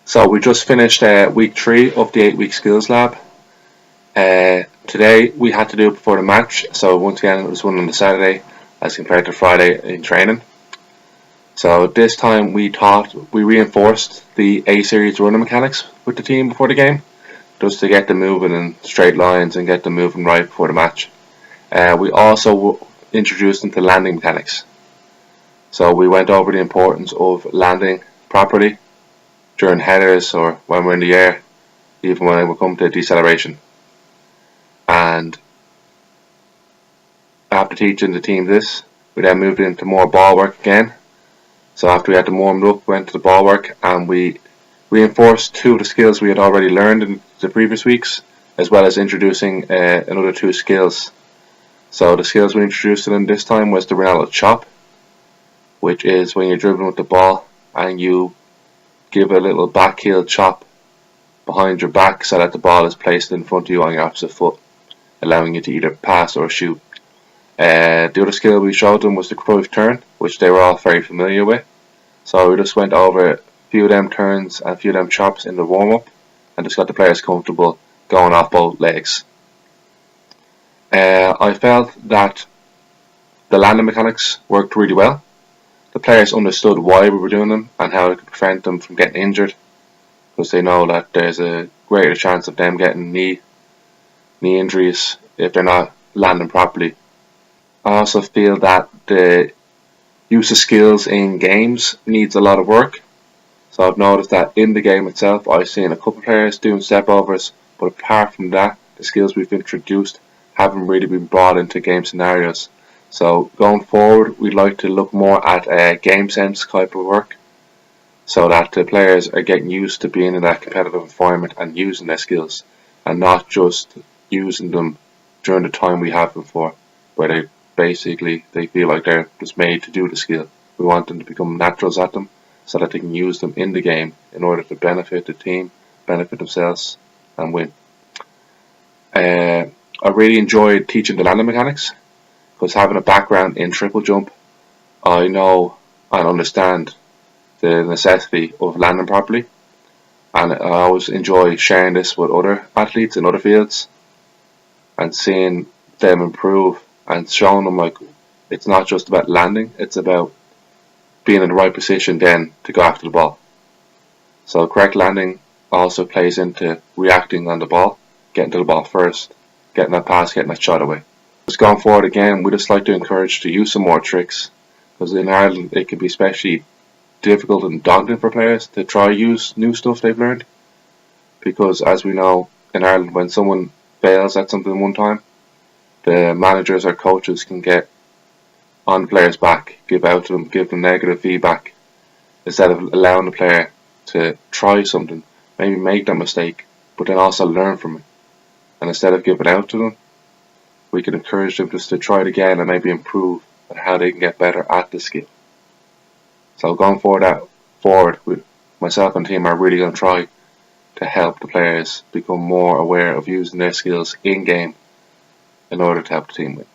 So we just finished week 3 of the 8-week skills lab. Today we had to do it before the match, so once again it was one on the Saturday as compared to Friday in training. So this time we reinforced the A-series running mechanics with the team before the game, just to get them moving in straight lines and get them moving right before the match. We also introduced them to landing mechanics. So we went over the importance of landing properly during headers or when we're in the air, even when we come to deceleration. And after teaching the team this, we then moved into more ball work again. So after we had them warmed up, we went to the ball work and we reinforced 2 of the skills we had already learned in the previous weeks, as well as introducing another 2 skills. So the skills we introduced to them this time was the Ronaldo chop, which is when you're dribbling with the ball and you give a little back heel chop behind your back so that the ball is placed in front of you on your opposite foot, allowing you to either pass or shoot. The other skill we showed them was the Cruyff turn, which they were all very familiar with. So we just went over a few of them turns and a few of them chops in the warm-up and just got the players comfortable going off both legs. I felt that the landing mechanics worked really well. The players understood why we were doing them and how it could prevent them from getting injured, because they know that there's a greater chance of them getting knee injuries if they're not landing properly. I also feel that the use of skills in games needs a lot of work. So I've noticed that in the game itself I've seen a couple of players doing step overs, but apart from that, the skills we've introduced haven't really been brought into game scenarios. So going forward, we'd like to look more at game sense type of work, so that the players are getting used to being in that competitive environment and using their skills, and not just using them during the time we have them for, where they feel like they're just made to do the skill. We want them to become naturals at them, so that they can use them in the game in order to benefit the team, benefit themselves, and win. I really enjoyed teaching the landing mechanics, because having a background in triple jump, I know and understand the necessity of landing properly, and I always enjoy sharing this with other athletes in other fields and seeing them improve and showing them like it's not just about landing, it's about being in the right position then to go after the ball. So correct landing also plays into reacting on the ball, getting to the ball first, getting that pass, getting that shot away. Just going forward again, we just like to encourage to use some more tricks, because in Ireland it can be especially difficult and daunting for players to try use new stuff they've learned, because as we know in Ireland, when someone fails at something one time, the managers or coaches can get on the player's back, give them negative feedback, instead of allowing the player to try something, maybe make that mistake, but then also learn from it. And instead of giving out to them, we can encourage them just to try it again and maybe improve on how they can get better at the skill. So going forward with myself and the team are really going to try to help the players become more aware of using their skills in game in order to help the team win.